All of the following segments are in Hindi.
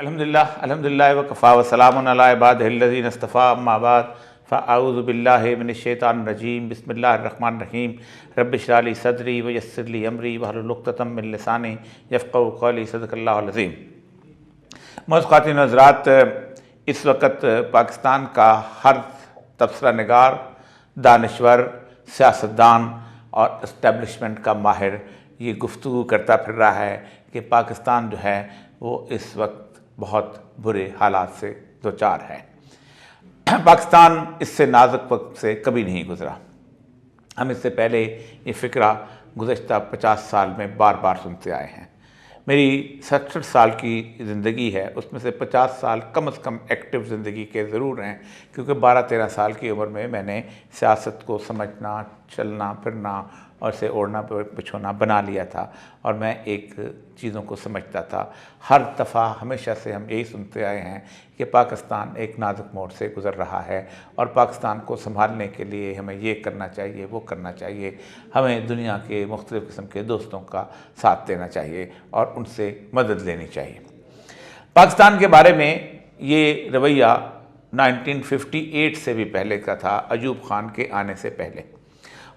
अल्हम्दुलिल्लाह अल्हम्दुलिल्लाह व कफ़ा व सलामुन अला इबादिहिल्लज़ीना इस्तफ़ा अम्मा बाद फ़अऊज़ु बिल्लाहि मिनश्शैतानिर रजीम बिस्मिल्लाहिर रहमानिर रहीम रब्बि इश्रह ली सदरी व यस्सिर ली अमरी वहलुल उक़्दतम मिन लिसानी यफ़क़हू क़ौली सदक़ल्लाहुल अज़ीम। मौजूद ख़वातीन व हज़रात, इस वक्त पाकिस्तान का हर तबसरा निगार, दानश्वर, सियासतदान और इस्टेब्लिशमेंट का माहिर ये गुफ्तगू करता फिर रहा है कि पाकिस्तान जो है वो इस वक्त बहुत बुरे हालात से दोचार है। पाकिस्तान इससे नाजुक वक्त से कभी नहीं गुज़रा। हम इससे पहले ये फ़िक्रा गुज़श्ता 50 साल में बार बार सुनते आए हैं। मेरी 67 साल की ज़िंदगी है, उसमें से 50 साल कम से कम एक्टिव ज़िंदगी के ज़रूर हैं, क्योंकि 12-13 साल की उम्र में मैंने सियासत को समझना, चलना फिरना और इसे ओढ़ना बिछोना बना लिया था और मैं एक चीज़ों को समझता था। हर दफ़ा हमेशा से हम यही सुनते आए हैं कि पाकिस्तान एक नाजुक मोड़ से गुज़र रहा है और पाकिस्तान को संभालने के लिए हमें ये करना चाहिए, वो करना चाहिए, हमें दुनिया के मुख्तलिफ़ किस्म के दोस्तों का साथ देना चाहिए और उनसे मदद लेनी चाहिए। पाकिस्तान के बारे में ये रवैया 1958 से भी पहले का था, अयूब खान के आने से पहले।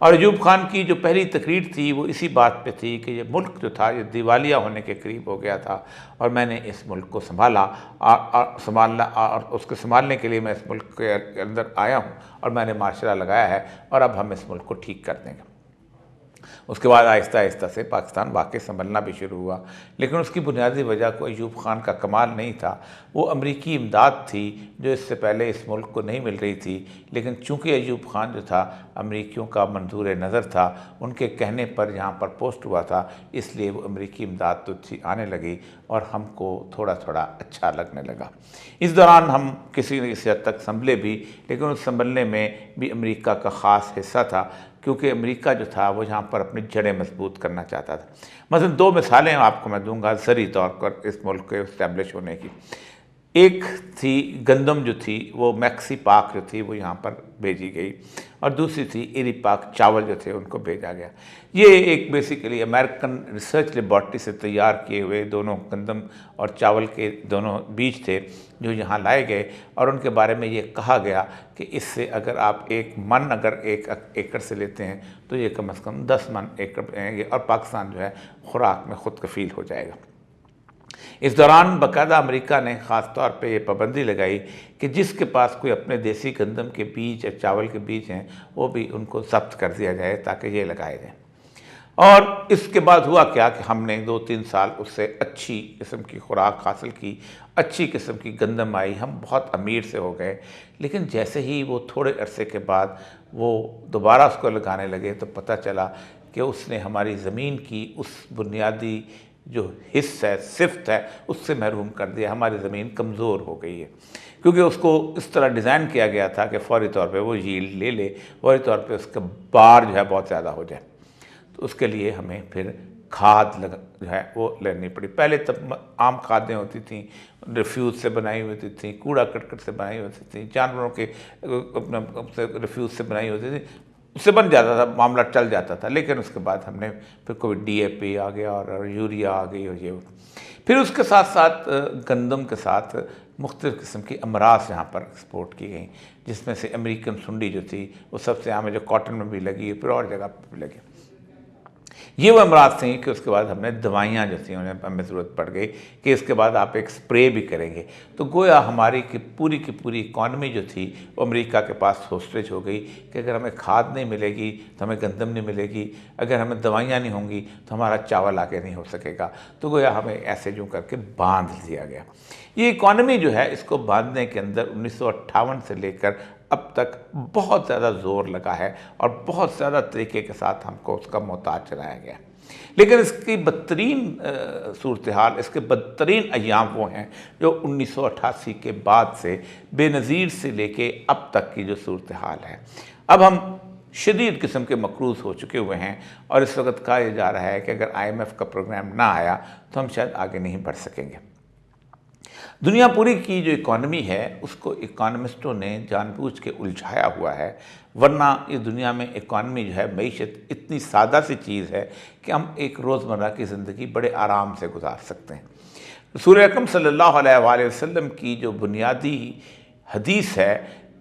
और अयूब खान की जो पहली तकरीर थी वो इसी बात पे थी कि ये मुल्क जो था ये दिवालिया होने के करीब हो गया था और मैंने इस मुल्क को संभाला और उसको संभालने के लिए मैं इस मुल्क के अंदर आया हूँ और मैंने माशरा लगाया है और अब हम इस मुल्क को ठीक कर देंगे। उसके बाद आहिस्ता आहिस्ता से पाकिस्तान वाकई संभलना भी शुरू हुआ, लेकिन उसकी बुनियादी वजह को अयूब खान का कमाल नहीं था, वो अमरीकी इमदाद थी जो इससे पहले इस मुल्क को नहीं मिल रही थी। लेकिन चूँकि अयूब खान जो था अमरीकियों का मंजूर नज़र था, उनके कहने पर यहाँ पर पोस्ट हुआ था, इसलिए वो अमरीकी इमदाद तो थी आने लगी और हमको थोड़ा थोड़ा अच्छा लगने लगा। इस दौरान हम किसी न किसी हद तक संभले भी, लेकिन उस संभलने में भी अमरीका का ख़ास हिस्सा था, क्योंकि अमेरिका जो था वो यहाँ पर अपनी जड़ें मजबूत करना चाहता था। मसलन 2 मिसालें आपको मैं दूंगा ज़री तौर पर इस मुल्क के इस्टेब्लिश होने की। एक थी गंदम जो थी वो मैक्सी पाक जो थी वो यहाँ पर भेजी गई और दूसरी थी इरी पाक चावल जो थे उनको भेजा गया। ये एक बेसिकली अमेरिकन रिसर्च लेबॉर्ट्री से तैयार किए हुए दोनों गंदम और चावल के दोनों बीज थे जो यहाँ लाए गए और उनके बारे में ये कहा गया कि इससे अगर आप एक मन अगर एक एकड़ से लेते हैं तो ये कम से कम 10 मन एकड़ रहेंगे और पाकिस्तान जो है खुराक में खुद कफील हो जाएगा। इस दौरान बाकायदा अमेरिका ने ख़ास तौर पे ये पाबंदी लगाई कि जिसके पास कोई अपने देसी गंदम के बीज या चावल के बीज हैं वो भी उनको ज़ब्त कर दिया जाए ताकि ये लगाए जाएँ। और इसके बाद हुआ क्या कि हमने 2-3 साल उससे अच्छी किस्म की खुराक हासिल की, अच्छी किस्म की गंदम आई, हम बहुत अमीर से हो गए। लेकिन जैसे ही वो थोड़े अरसे के बाद वो दोबारा उसको लगाने लगे तो पता चला कि उसने हमारी ज़मीन की उस बुनियादी जो हिस्सा है, सिफ्त है, उससे महरूम कर दिया। हमारी ज़मीन कमज़ोर हो गई है क्योंकि उसको इस तरह डिज़ाइन किया गया था कि फ़ौरी तौर पे वो यील्ड ले ले, फ़ौरी तौर पे उसका बार जो है बहुत ज़्यादा हो जाए। तो उसके लिए हमें फिर खाद जो है वो लेनी पड़ी। पहले तब आम खादें होती थी, रिफ्यूज़ से बनाई होती थी, कूड़ा करकट से बनाई होती थी, जानवरों के अपने रिफ्यूज़ से बनाई होती थी, उससे बन जाता था, मामला चल जाता था। लेकिन उसके बाद हमने फिर कोई DAP आ गया और यूरिया आ गई और ये फिर उसके साथ साथ गंदम के साथ मुख्तलिफ़ किस्म की अमराज यहाँ पर एक्सपोर्ट की गई, जिसमें से अमेरिकन सुंडी जो थी वो सबसे आम है, जो कॉटन में भी लगी, फिर और जगह पर भी लगी। ये वो अमराज थी कि उसके बाद हमने दवाइयाँ जो थी उन्हें हमें ज़रूरत पड़ गई कि इसके बाद आप एक स्प्रे भी करेंगे। तो गोया हमारी की पूरी इकॉनमी जो थी वो अमेरिका के पास होस्टेज हो गई कि अगर हमें खाद नहीं मिलेगी तो हमें गंदम नहीं मिलेगी, अगर हमें दवाइयाँ नहीं होंगी तो हमारा चावल आगे नहीं हो सकेगा। तो गोया हमें ऐसे यूँ करके बांध दिया गया। ये इकॉनमी जो है इसको बांधने के अंदर 1958 से लेकर अब तक बहुत ज़्यादा ज़ोर लगा है और बहुत ज़्यादा तरीके के साथ हमको उसका मोहताज चलाया गया। लेकिन इसकी बदतरीन सूरत हाल, इसके बदतरीन अय्याम वो हैं जो 1988 के बाद से बेनज़ीर से लेके अब तक की जो सूरत हाल है। अब हम शदीद किस्म के मकरूज़ हो चुके हुए हैं और इस वक्त कहा जा रहा है कि अगर IMF का प्रोग्राम ना आया तो हम शायद आगे नहीं बढ़ सकेंगे। दुनिया पूरी की जो इकॉनमी है उसको इकोनॉमिस्टों ने जानबूझ के उलझाया हुआ है, वरना इस दुनिया में इकॉनमी जो है, मईशत इतनी सादा सी चीज़ है कि हम एक रोज़मर्रा की ज़िंदगी बड़े आराम से गुजार सकते हैं। रसूल अकरम सल्लल्लाहु अलैहि वसल्लम की जो बुनियादी हदीस है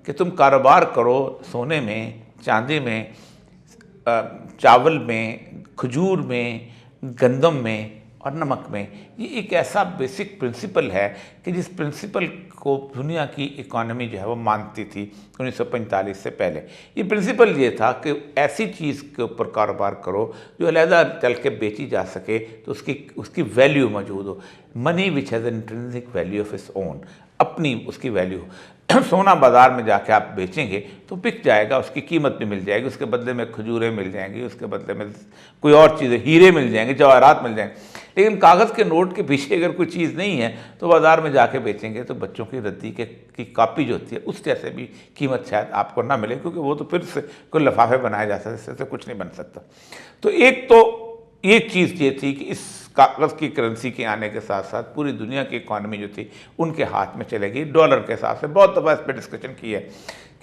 कि तुम कारोबार करो सोने में, चांदी में, चावल में, खजूर में, गंदम में और नमक में, ये एक ऐसा बेसिक प्रिंसिपल है कि जिस प्रिंसिपल को दुनिया की इकॉनमी जो है वो मानती थी 1945 से पहले। ये प्रिंसिपल ये था कि ऐसी चीज़ के ऊपर कारोबार करो जो अलहदा चल के बेची जा सके तो उसकी वैल्यू मौजूद हो। Money which has an intrinsic value of its own, अपनी उसकी वैल्यू हो। सोना बाज़ार में जाके आप बेचेंगे तो बिक जाएगा, उसकी कीमत भी मिल जाएगी, उसके बदले में खजूरें मिल जाएंगी, उसके बदले में कोई और चीज़ें, हीरे मिल जाएंगे, जवाहरात मिल जाएंगे। लेकिन कागज़ के नोट के पीछे अगर कोई चीज़ नहीं है तो बाज़ार में जाके बेचेंगे तो बच्चों की रद्दी की कापी जो होती है उस जैसे भी कीमत शायद आपको ना मिले, क्योंकि वो तो फिर से कोई लिफाफे बनाए जा सकते, इससे कुछ नहीं बन सकता। तो एक चीज़ ये थी कि इस कागज़ की करेंसी के आने के साथ साथ पूरी दुनिया की इकॉनमी जो थी उनके हाथ में चलेगी। डॉलर के हिसाब से बहुत दफ़ा इस पर डिस्कशन की है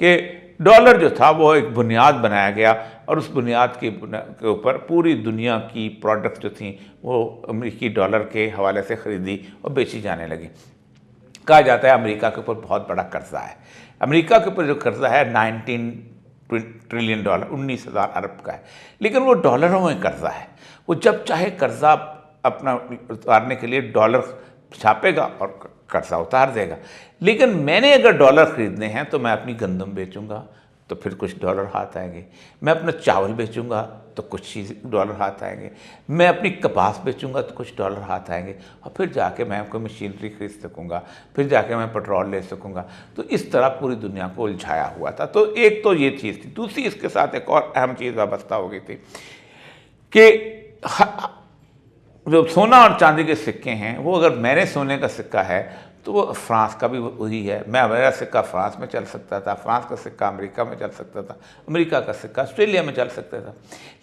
कि डॉलर जो था वो एक बुनियाद बनाया गया और उस बुनियाद के ऊपर पूरी दुनिया की प्रोडक्ट्स जो थी वो अमेरिकी डॉलर के हवाले से ख़रीदी और बेची जाने लगी। कहा जाता है अमेरिका के ऊपर बहुत बड़ा कर्जा है। अमेरिका के ऊपर जो कर्जा है 19 ट्रिलियन डॉलर, 19,000 अरब का है, लेकिन वो डॉलरों में कर्जा है। वो जब चाहे कर्जा अपना उतारने के लिए डॉलर छापेगा और कर्जा उतार देगा। लेकिन मैंने अगर डॉलर ख़रीदने हैं तो मैं अपनी गंदम बेचूंगा तो फिर कुछ डॉलर हाथ आएंगे, मैं अपना चावल बेचूंगा तो कुछ चीज़ डॉलर हाथ आएंगे, मैं अपनी कपास बेचूंगा तो कुछ डॉलर हाथ आएंगे, और फिर जाके मैं कोई मशीनरी खरीद सकूंगा, फिर जाके मैं पेट्रोल ले सकूंगा। तो इस तरह पूरी दुनिया को उलझाया हुआ था। तो एक तो ये चीज़ थी। दूसरी इसके साथ एक और अहम चीज़ वाबस्ता हो गई थी कि जो सोना और चांदी के सिक्के हैं वो अगर मेरे सोने का सिक्का है तो वो फ्रांस का भी वही है। मेरा सिक्का फ्रांस में चल सकता था, फ्रांस का सिक्का अमेरिका में चल सकता था, अमेरिका का सिक्का ऑस्ट्रेलिया में चल सकता था।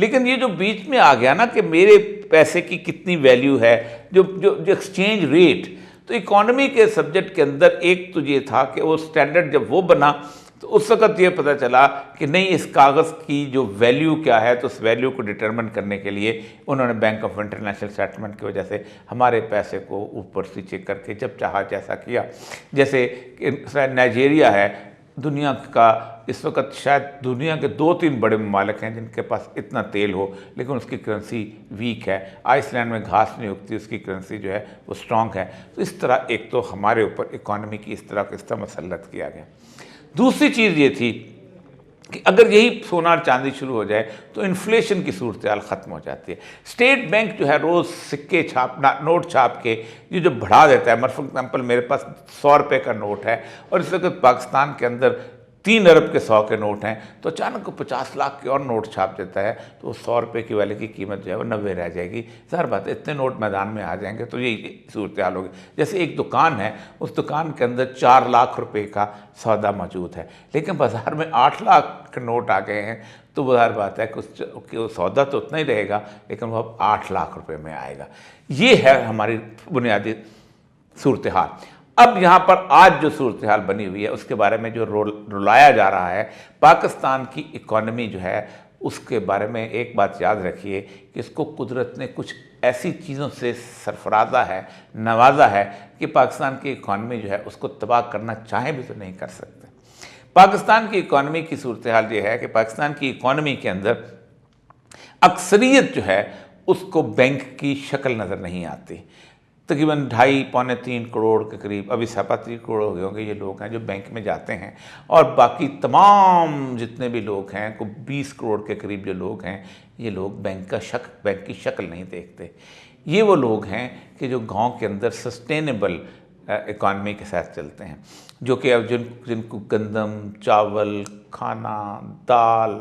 लेकिन ये जो बीच में आ गया ना कि मेरे पैसे की कितनी वैल्यू है, जो एक्सचेंज रेट, तो इकॉनमी के सब्जेक्ट के अंदर एक तो ये था कि वो स्टैंडर्ड जब वो बना तो उस वक़्त ये पता चला कि नहीं, इस कागज़ की जो वैल्यू क्या है, तो उस वैल्यू को डिटरमिन करने के लिए उन्होंने बैंक ऑफ इंटरनेशनल सेटलमेंट की वजह से हमारे पैसे को ऊपर से चेक करके जब चाहा जैसा किया। जैसे नाइजीरिया है दुनिया का इस वक्त, शायद दुनिया के 2-3 बड़े ममालिक हैं जिनके पास इतना तेल हो लेकिन उसकी करेंसी वीक है। आइसलैंड में घास नहीं उगती, उसकी करेंसी जो है वो स्ट्रॉन्ग है। तो इस तरह एक तो हमारे ऊपर इकॉनमी की इस तरह मसलत किया गया। दूसरी चीज़ ये थी कि अगर यही सोना और चांदी शुरू हो जाए तो इन्फ्लेशन की सूरत हाल ख़त्म हो जाती है। स्टेट बैंक जो है रोज़ सिक्के नोट छाप के ये जो बढ़ा देता है। फॉर एग्जाम्पल मेरे पास 100 रुपये का नोट है और इस वक्त पाकिस्तान के अंदर 3 अरब के 100 के नोट हैं, तो अचानक को 50 लाख के और नोट छाप देता है तो 100 रुपये की वाले की कीमत जो है वो 90 रह जाएगी। ज़ाहिर बात है इतने नोट मैदान में आ जाएंगे तो यही सूरत हाल होगी। जैसे एक दुकान है, उस दुकान के अंदर 4 लाख रुपए का सौदा मौजूद है, लेकिन बाज़ार में 8 लाख के नोट आ गए हैं, तो ज़ाहिर बात है कि सौदा तो उतना ही रहेगा लेकिन वो अब 8 लाख रुपये में आएगा। ये है हमारी बुनियादी सूरत हाल। अब यहाँ पर आज जो सूरत हाल बनी हुई है उसके बारे में जो रुलाया जा रहा है, पाकिस्तान की इकॉनमी जो है उसके बारे में एक बात याद रखिए कि इसको कुदरत ने कुछ ऐसी चीज़ों से सरफराजा है, नवाजा है कि पाकिस्तान की इकॉनमी जो है उसको तबाह करना चाहें भी तो नहीं कर सकते। पाकिस्तान की इकॉनमी की सूरत हाल ये है कि पाकिस्तान की इकॉनमी के अंदर अक्सरियत जो है उसको बैंक की शक्ल नज़र नहीं आती। तकरीबन 2.5-3 करोड़ के करीब, अभी 3.25 करोड़ हो गए होंगे ये लोग हैं जो बैंक में जाते हैं, और बाकी तमाम जितने भी लोग हैं को 20 करोड़ के करीब जो लोग हैं ये लोग बैंक की शक्ल नहीं देखते। ये वो लोग हैं कि जो गांव के अंदर सस्टेनेबल इकॉनमी के साथ चलते हैं, जो कि अब जिनको गंदम, चावल, खाना, दाल,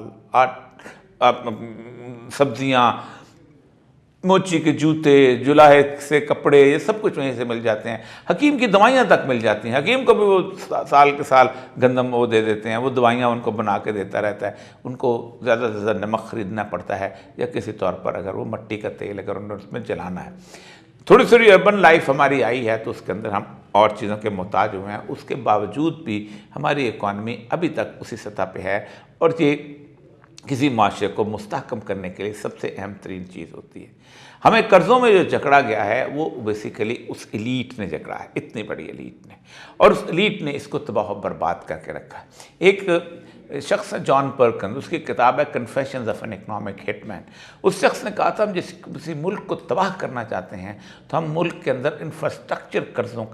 सब्जियाँ, मोची के जूते, जुलाहे से कपड़े, ये सब कुछ वहीं से मिल जाते हैं। हकीम की दवाइयाँ तक मिल जाती हैं। हकीम को भी वो साल के साल गंदम वो दे देते हैं, वो दवाइयाँ उनको बना के देता रहता है। उनको ज़्यादा से ज़्यादा नमक ख़रीदना पड़ता है या किसी तौर पर अगर वो मिट्टी का तेल अगर उन्हें उसमें जलाना है। थोड़ी थोड़ी अर्बन लाइफ हमारी आई है तो उसके अंदर हम और चीज़ों के मोहताज हुए हैं। उसके बावजूद भी हमारी इकॉनमी अभी तक उसी सतह पे है और ये किसी माशरे को मुस्तहकम करने के लिए सबसे अहम तरीन चीज़ होती है। हमें कर्ज़ों में जो जकड़ा गया है वो बेसिकली उस एलीट ने जकड़ा है, इतनी बड़ी एलीट ने, और उस एलीट ने इसको तबाह बर्बाद करके रखा है। एक शख्स है जॉन पर्किंस, उसकी किताब है confessions of an economic hitman. उस शख्स ने कहा था हम जिस किसी मुल्क को तबाह करना चाहते हैं तो हम मुल्क के अंदर इंफ्रास्ट्रक्चर कर्ज़ों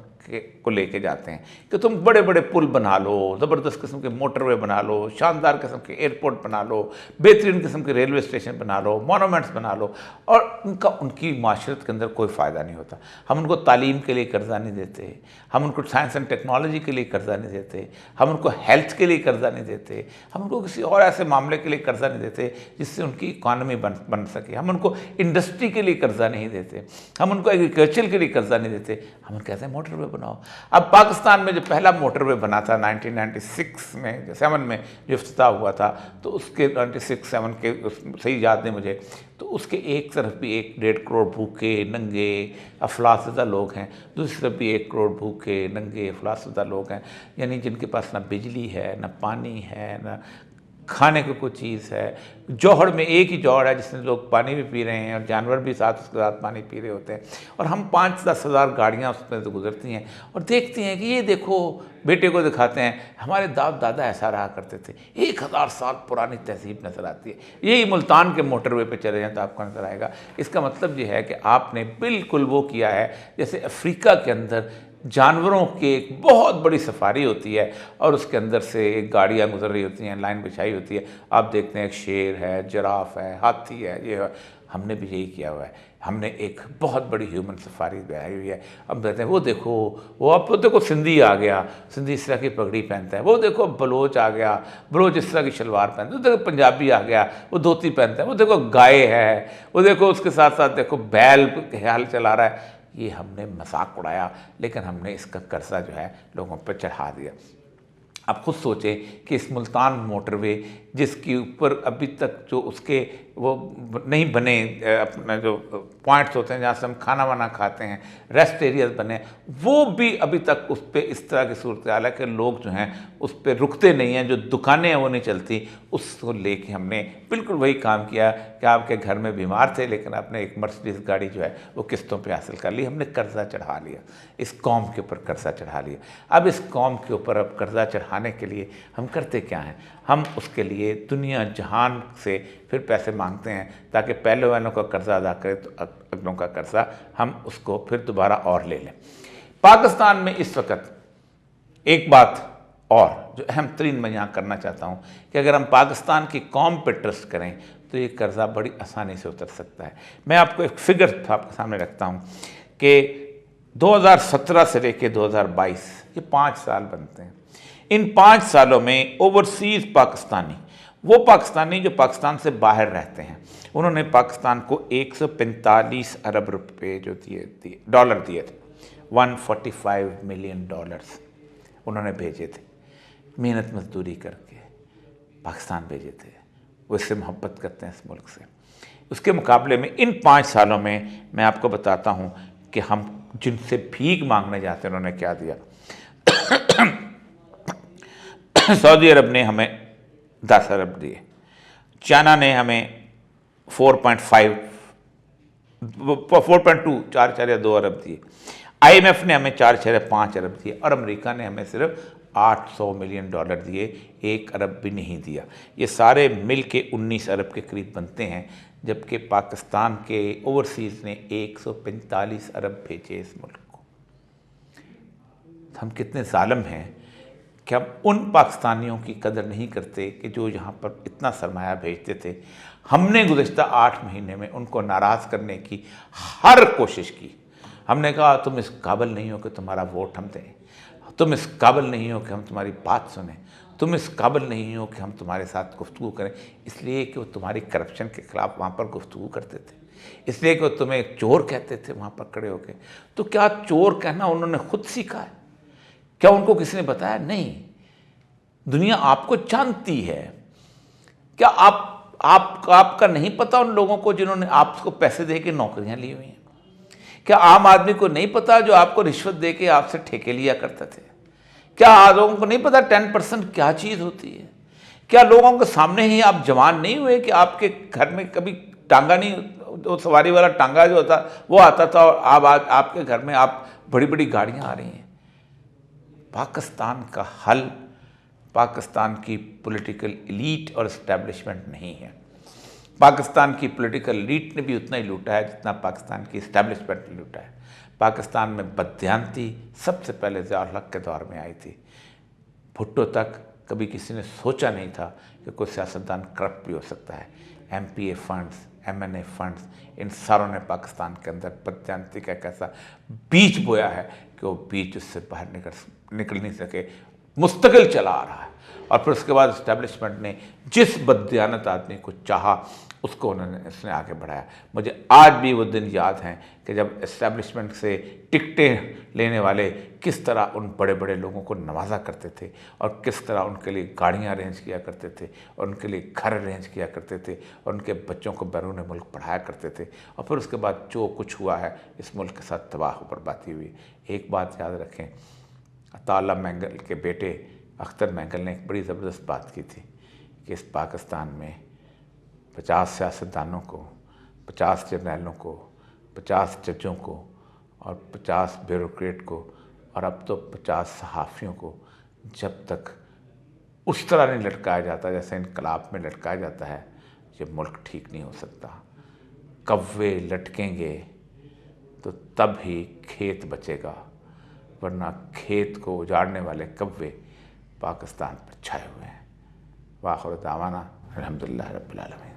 को लेके जाते हैं कि तुम बड़े बड़े पुल बना लो, ज़बरदस्त किस्म के मोटरवे बना लो, शानदार किस्म के एयरपोर्ट बना लो, बेहतरीन किस्म के रेलवे स्टेशन बना लो, मोनूमेंट्स बना लो, और उनकी माशरत के अंदर कोई फ़ायदा नहीं होता। हम उनको तालीम के लिए कर्जा नहीं देते, हम उनको साइंस एंड टेक्नोलॉजी के लिए कर्जा नहीं देते, हम उनको हेल्थ के लिए कर्जा नहीं देते, हम उनको किसी और ऐसे मामले के लिए कर्जा नहीं देते जिससे उनकी इकॉनमी बन सके, हम उनको इंडस्ट्री के लिए कर्जा नहीं देते, हम उनको एग्रीकल्चर के लिए कर्जा नहीं देते, हम उनको कहते हैं मोटरवे बनाओ। अब पाकिस्तान में जो पहला मोटरवे बना था 1996 में 7 में जो इफ्तिताह हुआ था, तो उसके 96-7 के सही याद नहीं मुझे, तो उसके एक तरफ भी 1-1.5 करोड़ भूखे नंगे अफलासुदा लोग हैं, दूसरी तरफ भी 1 करोड़ भूखे नंगे अफलासुदा लोग हैं, यानी जिनके पास ना बिजली है, ना पानी है, ना खाने को कोई चीज़ है। जौहर में एक ही जौहर है जिसमें लोग पानी भी पी रहे हैं और जानवर भी साथ उसके साथ पानी पी रहे होते हैं, और हम 5-10 हज़ार गाड़ियाँ उसमें से गुजरती हैं और देखती हैं कि ये देखो, बेटे को दिखाते हैं हमारे दादा दादा ऐसा रहा करते थे। 1000 साल पुरानी तहजीब नज़र आती है। यही मुल्तान के मोटरवे पे चले जाएँ तो आपको नज़र आएगा। इसका मतलब ये है कि आपने बिल्कुल वो किया है जैसे अफ्रीका के अंदर जानवरों की एक बहुत बड़ी सफारी होती है और उसके अंदर से गाड़ियाँ गुजर रही होती हैं, लाइन बिछाई होती है, आप देखते हैं एक शेर है, जिराफ है, हाथी है, ये है। हमने भी यही किया हुआ है। हमने एक बहुत बड़ी ह्यूमन सफारी बनाई हुई है। अब कहते हैं वो देखो, वो अब तो देखो सिंधी आ गया, सिंधी इस तरह की पगड़ी पहनता है, वो देखो बलोच आ गया, बलोच इस तरह की शलवार पहनता है, वो देखो पंजाबी आ गया, वो धोती पहनता है, वो देखो गाय है, वो देखो उसके साथ साथ देखो बैल ख्याल चला रहा है। ये हमने मजाक उड़ाया, लेकिन हमने इसका कर्जा जो है लोगों पर चढ़ा दिया। आप खुद सोचें कि इस मुल्तान मोटरवे जिसके ऊपर अभी तक जो उसके वो नहीं बने, अपना जो पॉइंट्स होते हैं जहाँ से हम खाना वाना खाते हैं, रेस्ट एरियाज बने, वो भी अभी तक उस पर इस तरह की सूरत हाल है कि लोग जो हैं उस पर रुकते नहीं हैं, जो दुकानें हैं वो नहीं चलती। उसको लेके हमने बिल्कुल वही काम किया कि आपके घर में बीमार थे लेकिन आपने एक मर्सिडीज़ गाड़ी जो है वो किस्तों पे हासिल कर ली। हमने कर्जा चढ़ा लिया, इस कौम के ऊपर कर्जा चढ़ा लिया। अब इस कौम के ऊपर अब कर्जा चढ़ाने के लिए हम करते क्या हैं, हम उसके लिए दुनिया जहान से फिर पैसे मांगते हैं ताकि पहले वालों का कर्जा अदा करें तो अगलों का कर्जा हम उसको फिर दोबारा और ले लें। पाकिस्तान में इस वक्त एक बात और जो अहम तरीन मैं यहाँ करना चाहता हूँ कि अगर हम पाकिस्तान की कौम पर ट्रस्ट करें तो ये कर्जा बड़ी आसानी से उतर सकता है। मैं आपको एक फिगर आपके सामने रखता हूँ कि 2017 से लेकर 2022 ये 5 साल बनते हैं। इन 5 सालों में ओवरसीज़ पाकिस्तानी, वो पाकिस्तानी जो पाकिस्तान से बाहर रहते हैं, उन्होंने पाकिस्तान को 145 अरब रुपए जो डॉलर दिए थे, 145 मिलियन डॉलर्स उन्होंने भेजे थे, मेहनत मजदूरी करके पाकिस्तान भेजे थे। वो इससे मोहब्बत करते हैं इस मुल्क से। उसके मुकाबले में इन 5 सालों में मैं आपको बताता हूँ कि हम जिनसे भीख मांगने जाते हैं उन्होंने क्या दिया। सऊदी अरब ने हमें 10 अरब दिए, चाइना ने हमें 4.2 4 या 2 अरब दिए, IMF ने हमें 4.5 अरब दिए और अमेरिका ने हमें सिर्फ 800 मिलियन डॉलर दिए, 1 अरब भी नहीं दिया। ये सारे मिल के 19 अरब के करीब बनते हैं, जबकि पाकिस्तान के ओवरसीज़ ने 145 अरब भेजे इस मुल्क को। हम कितने जालिम हैं कि हम उन पाकिस्तानियों की कदर नहीं करते कि जो यहाँ पर इतना सरमाया भेजते थे। हमने गुज़श्ता 8 महीने में उनको नाराज़ करने की हर कोशिश की। हमने कहा तुम इस काबिल नहीं हो कि तुम्हारा वोट हम दें, तुम इस काबिल नहीं हो कि हम तुम्हारी बात सुनें, तुम इस काबिल नहीं हो कि हम तुम्हारे साथ गुफ्तगू करें, इसलिए कि वो तुम्हारी करप्शन के ख़िलाफ़ वहाँ पर गुफ्तगू करते थे, इसलिए कि वो तुम्हें एक चोर कहते थे वहाँ पर खड़े होकर। तो क्या चोर कहना उन्होंने खुद सीखा है? क्या उनको किसी ने बताया? नहीं, दुनिया आपको जानती है। क्या आपका नहीं पता उन लोगों को जिन्होंने आपको पैसे दे के नौकरियां ली हुई हैं? क्या आम आदमी को नहीं पता जो आपको रिश्वत दे के आपसे ठेके लिया करते थे? क्या आप लोगों को नहीं पता 10% क्या चीज़ होती है? क्या लोगों के सामने ही आप जवान नहीं हुए कि आपके घर में कभी टांगा नहीं, वो सवारी वाला टांगा जो होता वो आता था, और अब आज आपके घर में आप बड़ी बड़ी गाड़ियां आ रही हैं। पाकिस्तान का हल पाकिस्तान की पॉलिटिकल एलीट और इस्टेब्लिशमेंट नहीं है। पाकिस्तान की पॉलिटिकल एलीट ने भी उतना ही लूटा है जितना पाकिस्तान की इस्टेब्लिशमेंट ने लूटा है। पाकिस्तान में बददियानती सबसे पहले ज़िया-उल हक के दौर में आई थी। भुट्टो तक कभी किसी ने सोचा नहीं था कि कोई सियासतदान करप्ट भी हो सकता है। MPA फंड्स, MNA फंड्स, इन सारों ने पाकिस्तान के अंदर बददियानती का एक ऐसा बीज बोया है कि वो बीज उससे बाहर निकल नहीं सके, मुस्तकिल चला आ रहा है। और फिर उसके बाद इस्टेब्लिशमेंट ने जिस बददियानत आदमी को चाहा उसको उसने आगे बढ़ाया। मुझे आज भी वो दिन याद हैं कि जब इस्टेब्लिशमेंट से टिकटें लेने वाले किस तरह उन बड़े बड़े लोगों को नवाजा करते थे और किस तरह उनके लिए गाड़ियाँ अरेंज किया करते थे और उनके लिए घर अरेंज किया करते थे और उनके बच्चों को बैरून मुल्क पढ़ाया करते थे। और फिर उसके बाद जो कुछ हुआ है इस मुल्क के साथ तबाह बर्बादी हुई। एक बात याद रखें, अता उल्लाह मैंगल के बेटे अख्तर मैंगल ने एक बड़ी ज़बरदस्त बात की थी कि इस पाकिस्तान में 50 सियासतदानों को, 50 जर्नैलों को, 50 जजों को और 50 ब्यूरोक्रेट को और अब तो 50 सहाफ़ियों को जब तक उस तरह नहीं लटकाया जाता जैसे इनकलाब में लटकाया जाता है, ये मुल्क ठीक नहीं हो सकता। कव्वे लटकेंगे तो तब ही खेत बचेगा, वरना खेत को उजाड़ने वाले कव्वे पाकिस्तान पर छाए हुए हैं। वाखिर दावाना अल्हम्दुलिल्लाह रब्बिल आलमीन।